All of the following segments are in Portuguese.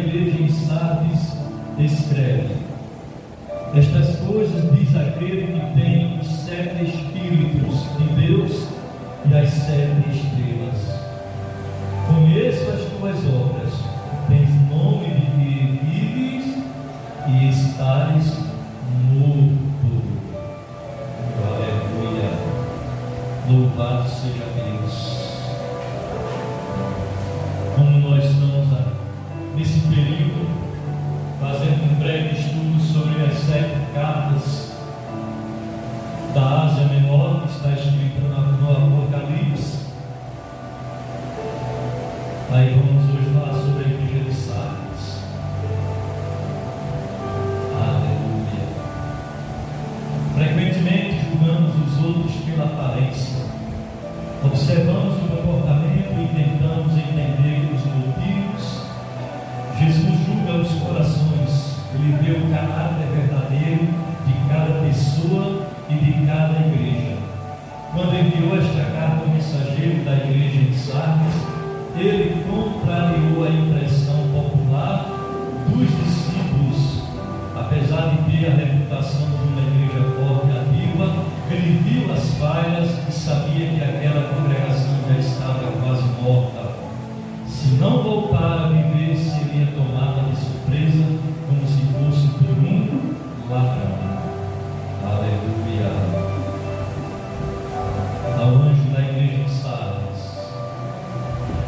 igreja em Sardes escreve: estas coisas diz aquele que tem os 7 Espíritos de Deus e as 7 estrelas. Conheço as tuas obras, tens nome de que vives e estás morto. Aleluia. Louvado seja Deus. Como nós estamos nesse período fazendo um breve estudo sobre as 7 cartas da Ásia Menor, que está escrita no Apocalipse. Aí vamos hoje falar sobre a igreja de Sardes. Aleluia. Frequentemente julgamos os outros pela aparência. Observamos o comportamento e tentamos entender os motivos. Jesus julga os corações. Ele vê o caráter verdadeiro de cada pessoa e de cada igreja. Quando enviou esta carta ao mensageiro da igreja em Sardes, ele contrariou a impressão popular dos discípulos. Apesar de ter a reputação de uma igreja forte e ativa, ele viu as falhas e sabia que aquela congregação já estava quase morta. Se não voltar a viver, seria tomada de surpresa, como se fosse por um ladrão. Aleluia. Ao anjo da igreja de Sardes: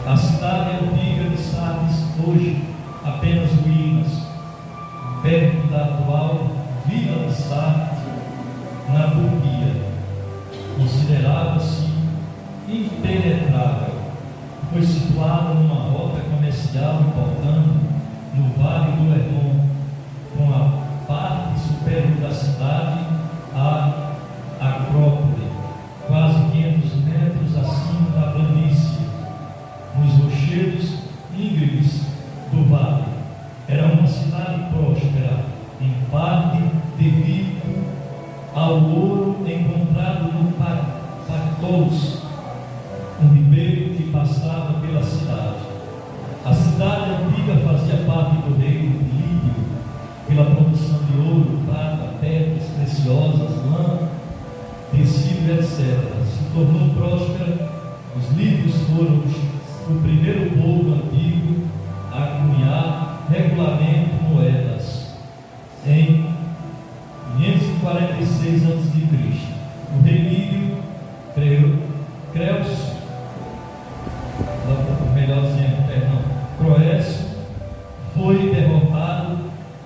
a cidade antiga de Sardes, hoje apenas ruínas, perto da atual vila de Sardes, na Turquia, considerava-se impenetrável. Foi situada numa rota comercial importante no Vale do Hermon, com a parte superior da cidade, a Acrópole, quase 500 metros acima da planície, nos rochedos íngremes do vale. Era uma cidade próspera, em parte devido ao ouro encontrado no Pactolus, um ribeiro que passava pela cidade. A cidade antiga fazia parte do reino lídio, pela produção de ouro, prata, pedras preciosas, lã, tecido, etc. Se tornou próspera. Os lídios foram o primeiro povo antigo a cunhar regularmente moedas. Em 546 a.C., o rei lídio Creus, Croécio, foi derrotado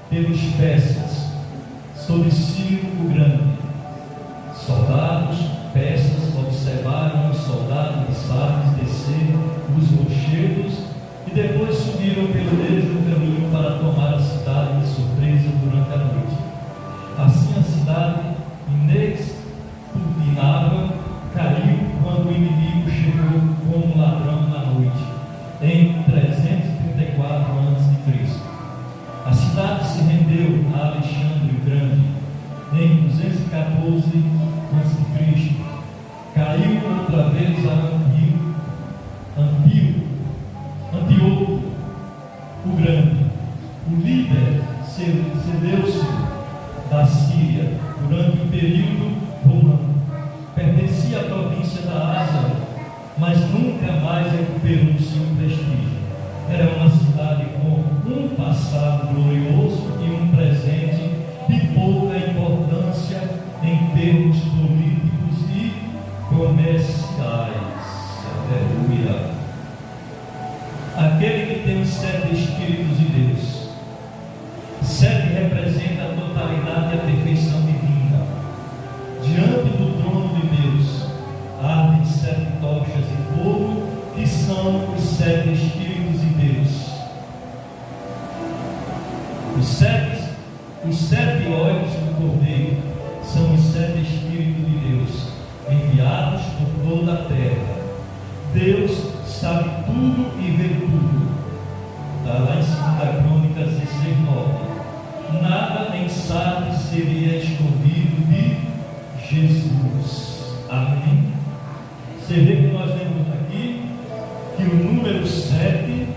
pelos persas sob Ciro o Grande. Soldados persas observaram os soldados de Sardes descer os rochedos e depois subiram pelo mesmo caminho para tomar a cidade de surpresa durante a noite. Assim a cidade inexpugnável caiu quando o inimigo chegou como um ladrão na noite, em 334 a.C. A cidade se rendeu a Alexandre o Grande em 214 a.C. Caiu outra vez a Antíoco o Grande. O líder Seleucio da Síria durante o período romano. Pertencia à província da Ásia, mas nunca mais recuperou seu prestígio. Era uma cidade com um passado glorioso e um presente de pouca importância em termos políticos e comerciais. Aleluia. Aquele que tem os 7 Espíritos de Deus. 7 representa a totalidade e a perfeição divina. Diante do trono de Deus ardem 7 tochas de fogo, que são os 7 Espíritos de Deus. Os 7 olhos do Cordeiro são os 7 Espíritos de Deus, enviados por toda a terra. Deus sabe tudo e vê tudo. Está lá em 2 Crônicas 16:9. Nada em Sardes seria escondido de Jesus. Amém? Você vê que nós vemos aqui que o número 7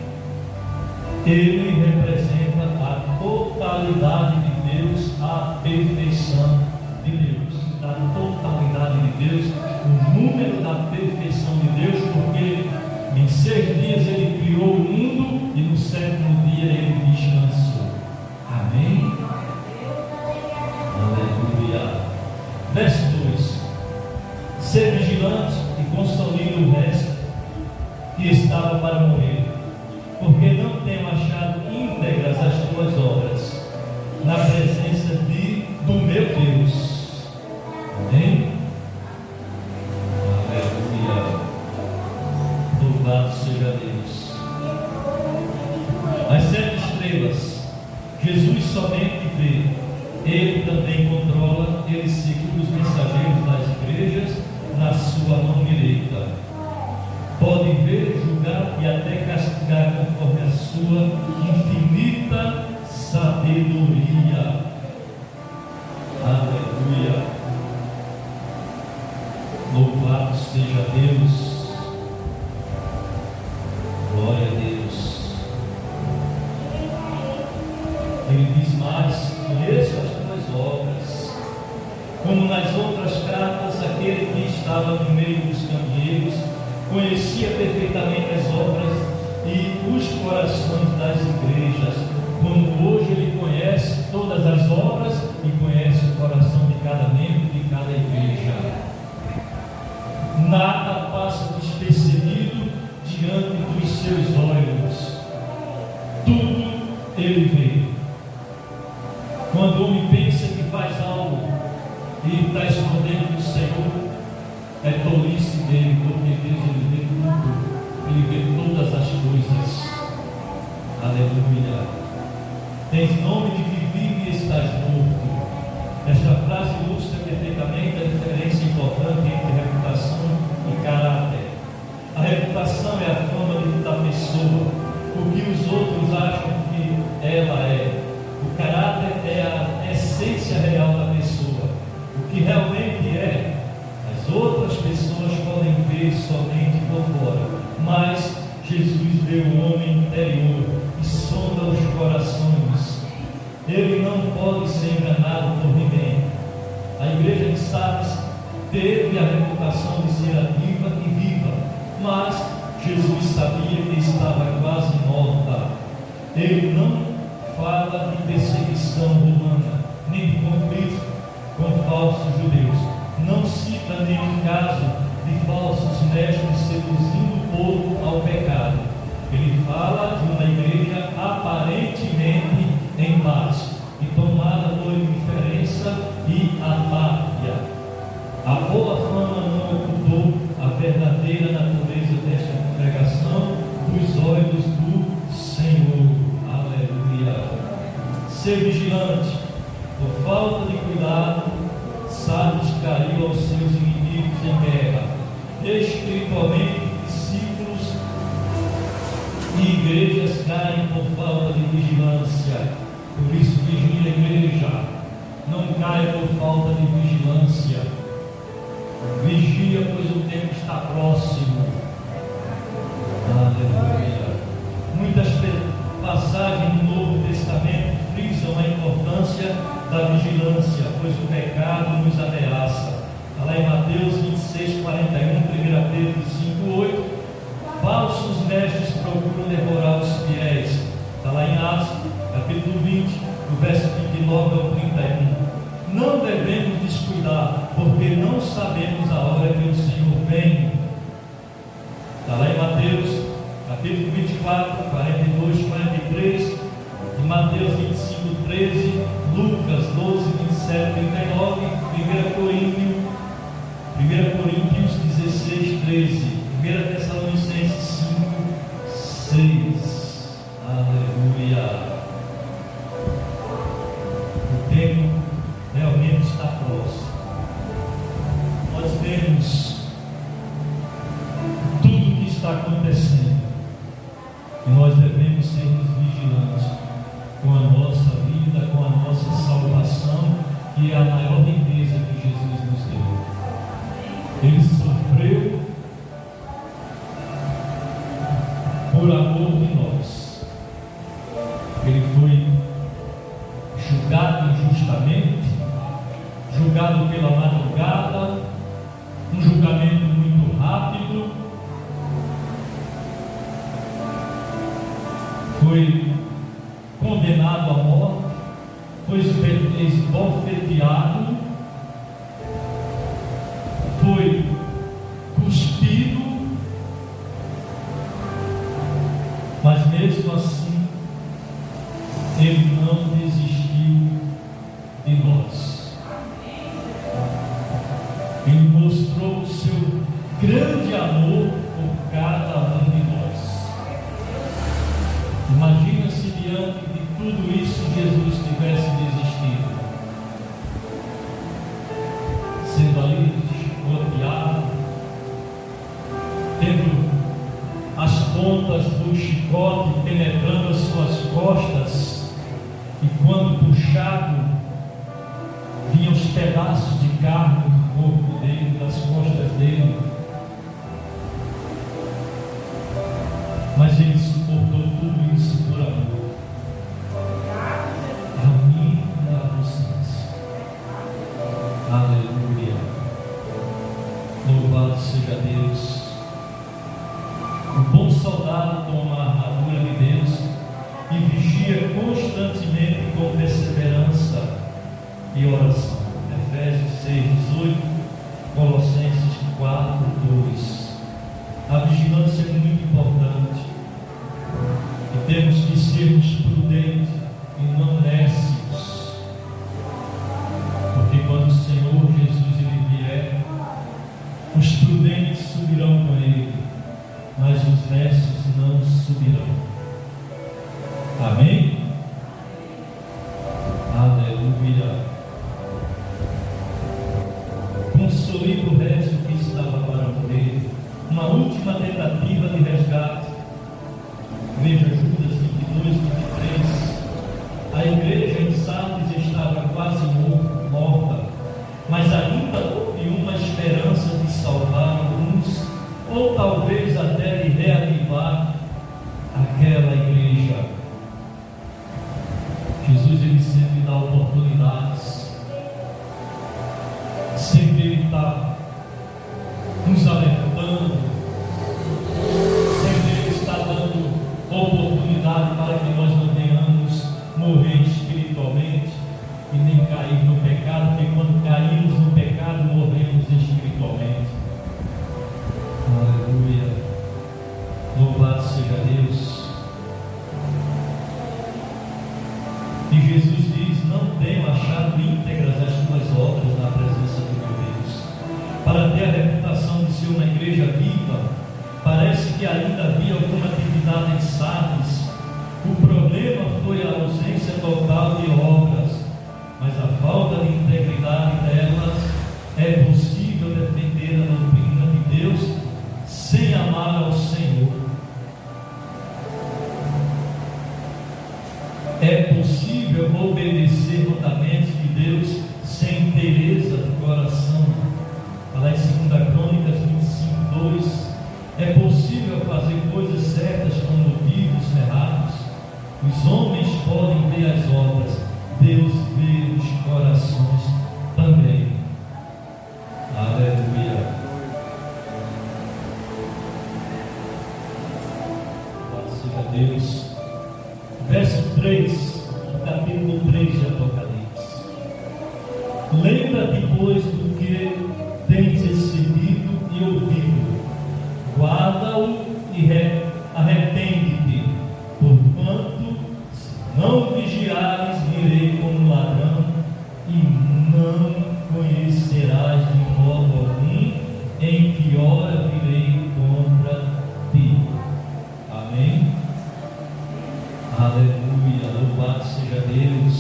Ele representa a totalidade de Deus, a perfeição de Deus, a totalidade de Deus, o número da perfeição de Deus, porque em 6 dias Ele criou o mundo e no 7º dia Ele descansou. Amém? Aleluia. Verso 2: ser vigilante e consolide o resto que estava para morrer, porque não tenho achado íntegras as tuas obras na presença do meu Deus. Amém? Aleluia. Louvado seja Deus. As 7 estrelas, Jesus somente vê, Ele também controla, Ele segura os mensageiros das igrejas na sua mão direita. Pode ver, julgar e até castigar conforme a sua infinita sabedoria. Aleluia. Louvado seja Deus. Glória a Deus. Ele diz mais: conheço as tuas obras, como nas outras cartas, aquele que estava no meio dos candeeiros conhecia perfeitamente as obras e os corações das igrejas, como hoje Ele conhece todas as obras e conhece o coração de cada membro de cada igreja. Nada passa despercebido diante dos seus olhos. Tudo Ele vê. Quando o homem pensa que faz algo e está escondendo do Senhor, é tolice dele, porque Deus Ele vê tudo, Ele vê todas as coisas. Aleluia. Tens nome de que vive e estás morto. Esta frase ilustra perfeitamente a diferença importante entre reputação e caráter. A reputação é a fama da pessoa, o que os outros acham que ela é. O caráter é a essência real da pessoa, o que realmente é. As outras pessoas podem ver somente por fora, mas Jesus vê o homem interior e sonda os corações. Ele não pode ser enganado por ninguém. A igreja de Sardes teve a reputação de ser ativa e viva, mas Jesus sabia que estava quase morta. Ele não fala de perseguição romana, nem de conflito com falsos judeus. Não cita nenhum caso de falsos mestres seduzindo o povo ao pecado. Ele fala de uma igreja aparentemente em paz e tomada por indiferença e apátia. A boa fama não ocultou a verdadeira natureza desta congregação dos olhos do Senhor. Aleluia. Ser vigilante, por falta de cuidado, Sardes caiu aos seus inimigos em guerra. Espiritualmente, discípulos e igrejas caem por falta de vigilância. Por isso, vigia a igreja. Não caia por falta de vigilância. Vigia, pois o tempo está próximo. Aleluia. Muitas passagens do Novo Testamento frisam a importância da vigilância, pois o pecado nos ameaça. Está lá em Mateus 26, 41, 1 Pedro 5, 8. Falsos mestres procuram devorar os fiéis. Está lá em Atos, capítulo 20, do verso 29 ao 31. Não devemos descuidar, porque não sabemos a hora que o Senhor vem. Está lá em Mateus, capítulo 24, 42, 43, em Mateus 25, 13, Lucas 12, 27, 39, 1 Coríntios 16, 13, 1 Tessalonicenses 5, 6. Aleluia. O tempo realmente está próximo. Nós vemos tudo o que está acontecendo e nós devemos ser vigilantes com a nossa vida, com a nossa salvação, que é a maior riqueza que Jesus nos deu. Ele sofreu por amor de nós. foi condenado à morte, foi esbofeteado, foi cuspido, mas mesmo assim ele não desistiu de nós. Ele mostrou o seu grande amor por cada um de nós. Imagina se diante de tudo isso Jesus tivesse desistido, sendo ali chicoteado, tendo as pontas do chicote penetrando as suas costas, e quando puxado vinham os pedaços de carne do corpo dele, das costas dele, mas ele suportou tudo isso por amor a mim e a vocês. Aleluia, louvado seja Deus. O bom soldado toma a armadura de Deus e vigia constantemente com perseverança e oração. Efésios 6:18, Colossenses 4:2. A vigilância é muito importante e temos que sermos prudentes e não nécios, porque quando o Senhor Jesus ele vier, os prudentes subirão com ele, mas os nécios não subirão. Amém? Aleluia. Consolida o resto que estava para morrer. Uma última tentativa de resgate. Veja Judas 22:23. A igreja em Sardes estava quase morta, mas ainda houve uma esperança de salvar alguns, ou talvez até de reavivar aquela igreja. Jesus ele sempre dá oportunidades, sempre ele está nos alertando, sempre ele está dando oportunidade para que nós não venhamos morrer espiritualmente e nem cair no pecado, porque quando caímos no pecado morremos espiritualmente. Aleluia, louvado seja Deus. E Jesus diz: não tenho achado íntegras as tuas obras na presença de meu Deus. Para ter a reputação de ser uma igreja viva, parece que ainda havia alguma atividade em Sardes. O problema foi a ausência total de obras, mas a falta de integridade delas. É possível defender a doutrina de Deus sem amar ao Senhor. É possível obedecer mandamentos de Deus sem inteireza do coração. Lá em 2 Crônicas 25:2. É possível fazer coisas certas com motivos errados. Os homens podem ver as obras, Deus vê os corações também. Aleluia. Louvado seja Deus. Verso 3, capítulo 3 de Apocalipse. Lembra-te, pois, do que tens recebido e ouvido, guarda-o e arrepende-te, porquanto se não vigiares, virei como ladrão, e não conhecerás de modo algum em que hora virei contra ti. Amém? Aleluia, louvado seja Deus.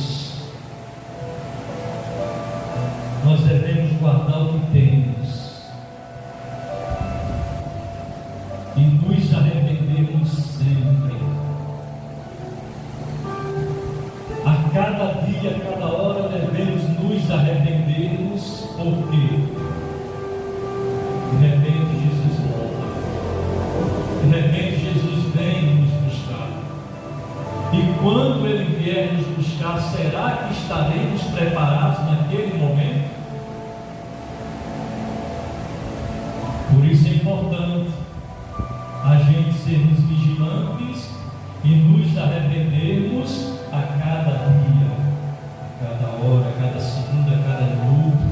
Nós devemos guardar o que temos e nos arrependermos sempre. A cada dia, a cada hora devemos nos arrependermos, porque de repente Jesus volta, de repente Jesus vem nos buscar. E quando Ele vier nos buscar, será que estaremos preparados naquele momento? Por isso é importante a gente sermos vigilantes e nos arrependermos a cada dia, a cada hora, a cada segundo, a cada minuto.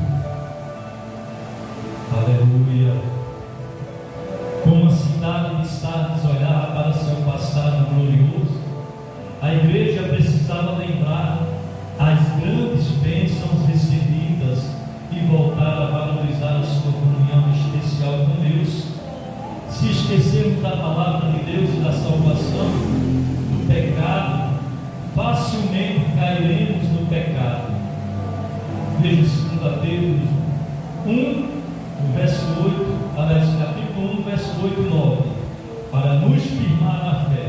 Aleluia. Como a cidade de Sardes olhava para seu passado glorioso, a igreja precisava lembrar as grandes bênçãos recebidas e voltar a valorizar a sua comunhão especial com Deus. Se esquecermos da palavra de Deus e da salvação, do pecado, facilmente cairemos no pecado. Veja 2 Pedro 1, no verso 8, capítulo 1, verso 8 e 9. Para nos firmar na fé,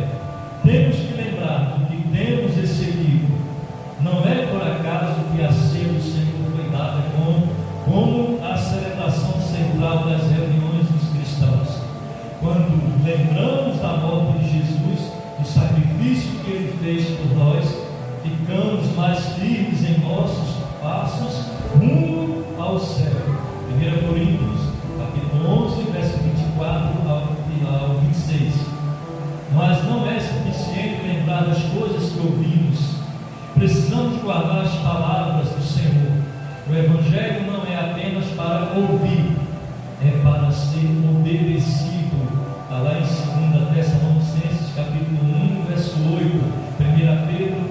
temos que lembrar do que temos recebido. Não é por acaso que a ceia do Senhor foi dada como a celebração central das reuniões dos cristãos. Quando lembramos da morte de Jesus, do sacrifício que Ele fez por nós, ficamos mais firmes em nossos passos rumo ao céu. 1 Coríntios, capítulo 11, verso 24 ao 26. Mas não é suficiente lembrar das coisas que ouvimos. Precisamos guardar as palavras do Senhor. O Evangelho não é apenas para ouvir, é para ser obedecido. Está lá em 2 Tessalonicenses, capítulo 1, verso 8, 1 Pedro,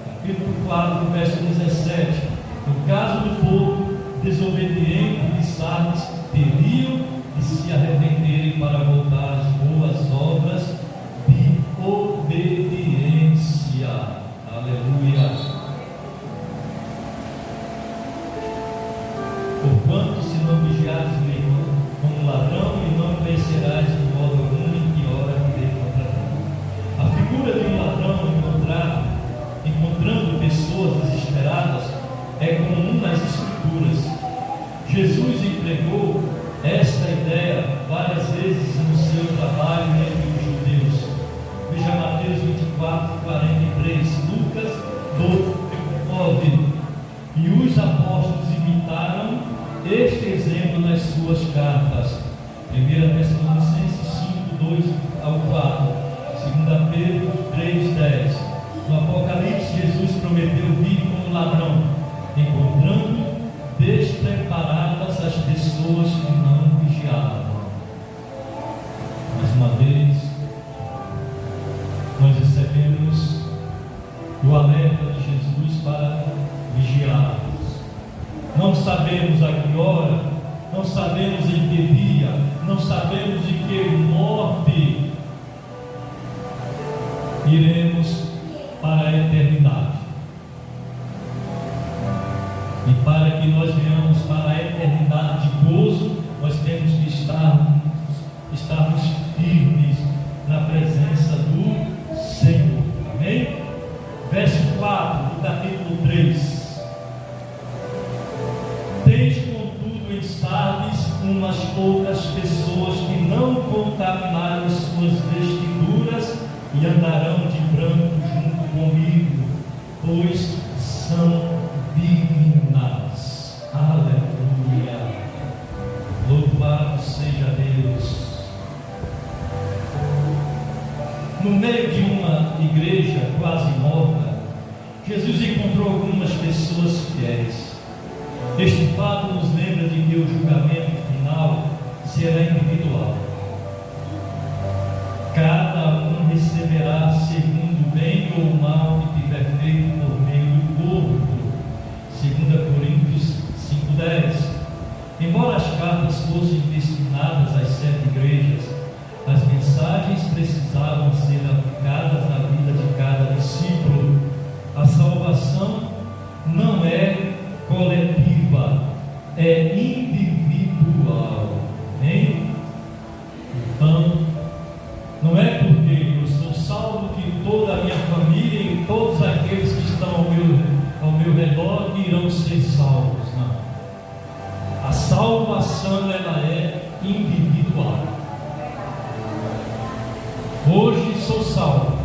capítulo 4, verso 17. No caso do povo desobediente de Sardes, teriam de se arrependerem para voltar às boas obras de obediência. Aleluia. Porquanto, se não vigiares o irmão como ladrão, e não conhecerás de modo algum em que hora virei contra ti. A figura de um ladrão encontrando pessoas desesperadas é comum nas Escrituras. Jesus empregou esta ideia várias vezes no seu trabalho entre os judeus. Veja Mateus 24, 43, Lucas 12, 9. E os apóstolos imitaram este exemplo nas suas cartas. 1 Tessalonicenses 5, 2 ao 4, 2 Pedro 3, 10. No Apocalipse, Jesus prometeu vir como ladrão, encontrando despreparadas as pessoas que não vigiavam. Mais uma vez, nós recebemos o alerta de Jesus para vigiarmos. Não sabemos a que hora, não sabemos em que dia, não sabemos de que morte iremos para a eternidade. E para que nós venhamos para a eternidade de gozo, nós temos que estarmos firmes na presença do Senhor. Amém? Verso 4 do capítulo 3. Tens, contudo, em Sardes umas poucas pessoas que não contaminaram suas vestiduras e andarão de branco junto comigo, pois são dignas. Aleluia. Louvado seja Deus. No meio de uma igreja quase morta, Jesus encontrou algumas pessoas fiéis. Este fato nos lembra de que o julgamento final será individual. Cada um receberá segundo o bem ou o mal que tiver feito por meio do corpo. 2 Coríntios 5,10. Embora as cartas fossem destinadas às 7 igrejas, as mensagens precisavam ser aplicadas na vida de cada discípulo. A salvação não é coletiva, é individual. Amém? Então, não é porque eu sou salvo que toda a minha família e todos aqueles que estão ao meu redor irão ser salvos. Não. A salvação, ela é individual. Hoje sou salvo,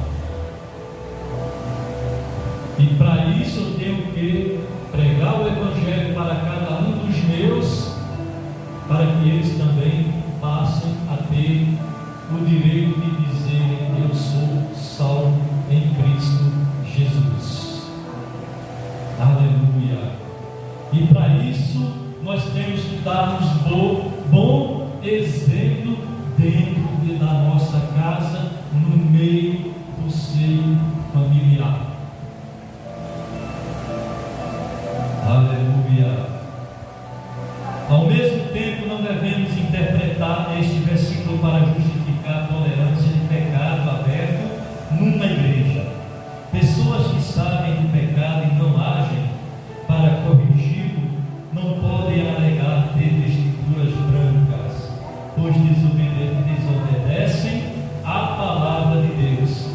e para isso eu tenho que pregar o Evangelho para cada um dos meus, para que eles também passem a ter o direito de dizer: eu sou salvo E para isso nós temos que darmos bom exemplo dentro da nossa casa, no meio do seio familiar. Aleluia. Ao mesmo tempo, não devemos interpretar este versículo para justificar a tolerância de pecado aberto numa igreja. Pessoas que sabem do pecado e não agem para corrigi-lo não podem alegar ter vestiduras brancas, pois desobedecem à palavra de Deus.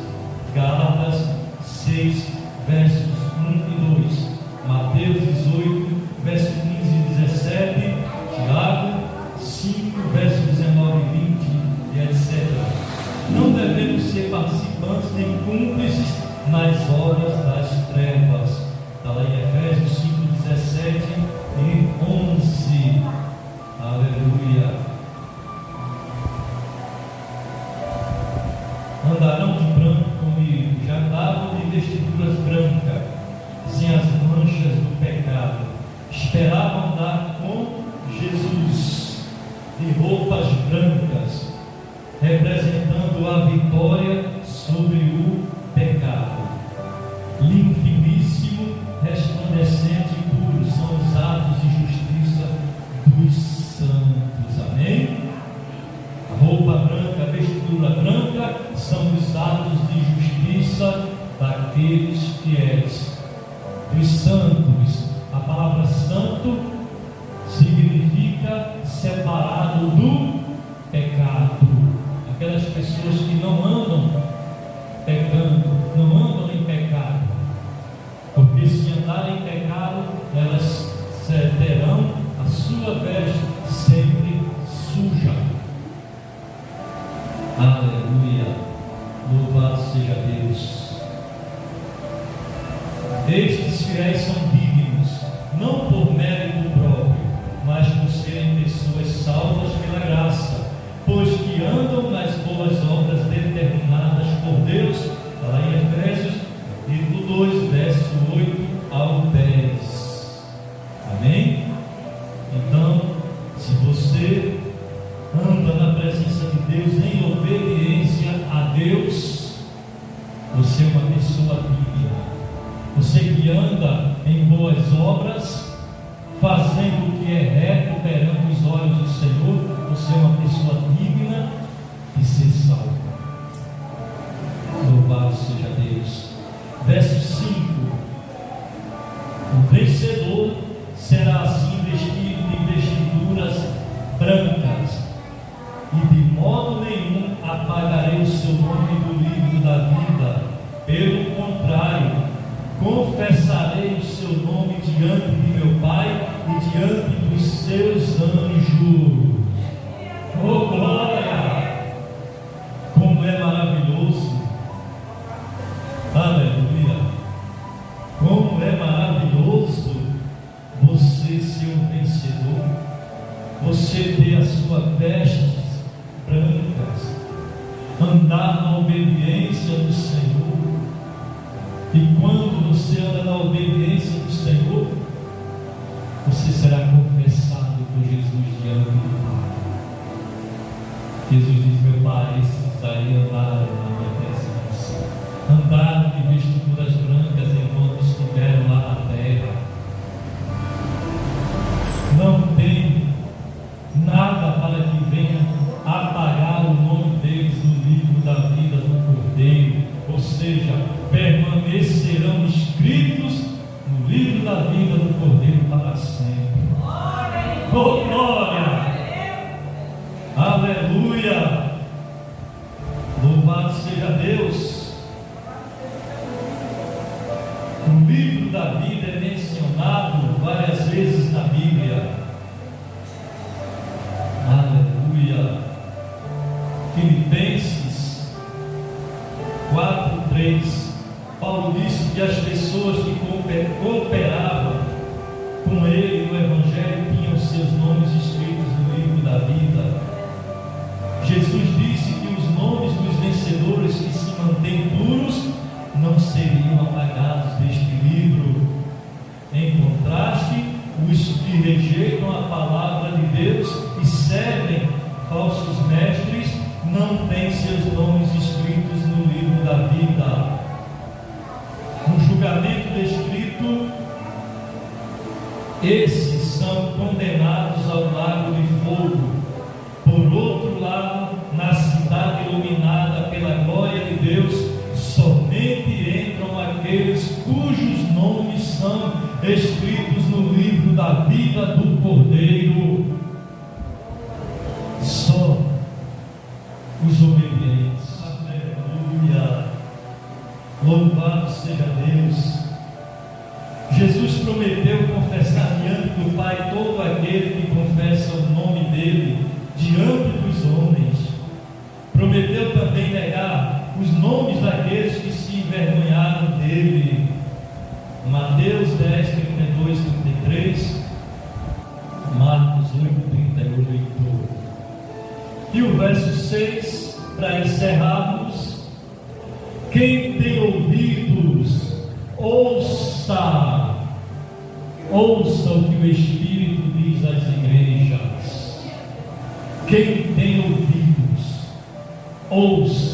Gálatas 6, versos 1 e 2, Mateus 18, verso 15 e 17, Tiago 5, verso 19 e 20, e etc. Não devemos ser participantes nem cúmplices nas horas das trevas. Está lá em Efésios 5, 17 e 11. Aleluia. Andarão de branco comigo, já davam de vestiduras brancas, sem as manchas do pecado. Esperavam andar com Jesus, de roupas brancas, representando a vitória sobre o pecado. Limpo, finíssimo, resplandecente e puro são os atos de justiça dos santos. Amém? A roupa branca, a vestidura branca são os atos de justiça daqueles fiéis, dos santos. A palavra santo significa separado do pecado. Aquelas pessoas que não andam pecando, não andam em pecado, porque se andarem em pecado, elas terão a sua veste sempre suja. Aleluia, louvado seja Deus. Estes fiéis são dignos, não por mérito próprio, mas por serem pessoas salvas pela graça, pois que andam nas boas obras determinadas por Deus. Está lá em Efésios, capítulo 2, verso 8 ao 10. Amém? Então, se você anda na presença de Deus em obediência a Deus, você é uma pessoa digna. Você que anda em boas obras, fazendo o que é reto perante os olhos do Senhor, você é uma pessoa digna de ser salva. Louvado seja Deus. Verso 5: o vencedor será assim vestido de vestiduras brancas, e de modo nenhum apagarei o seu nome do livro da vida. Pelo contrário, confessarei o seu nome diante de meu Pai e diante dos seus anjos. Oh glória! Como é maravilhoso! Aleluia! Como é maravilhoso você ser um vencedor, você ter as suas vestes brancas, andar na obediência do Senhor. E quando você anda na obediência do Senhor, você será confessado por Jesus diante do Pai. Jesus diz: meu Pai, esses aí andaram na minha presença, andaram de vestiduras brancas enquanto estiveram lá na terra. Não tem nada para que venha apagar o nome deles no livro da vida do Cordeiro, ou seja, permanecerão escritos no livro da vida do Cordeiro para sempre. Oh, glória! Aleluia! Louvado seja Deus! O livro da vida é mencionado várias vezes na Bíblia. Aleluia! Filipenses 4:3, Paulo disse que as pessoas que cooperavam com ele no Evangelho tinham seus nomes escritos no livro da vida. Jesus disse que os nomes dos vencedores que se mantêm puros não seriam apagados deste livro. Em contraste, os que rejeitam a palavra de Deus e servem falsos mestres não têm seus nomes escritos no livro da vida. No julgamento descrito, esses são condenados ao lago de fogo. Por outro lado, na cidade iluminada pela glória de Deus, somente entram aqueles cujos nomes são escritos no livro da vida do Cordeiro. Só os obedientes. Aleluia! Louvado seja Deus! Jesus prometeu confessar diante do Pai todo aquele que confessa o nome dele diante dos homens. Prometeu também negar os nomes daqueles que se envergonharam dele. Mateus 10, 32, 33, Marcos 8, 38. E o verso 6, para encerrarmos: quem tem ouvidos, ouça o que o Espírito diz às igrejas. Quem tem ouvidos, ouça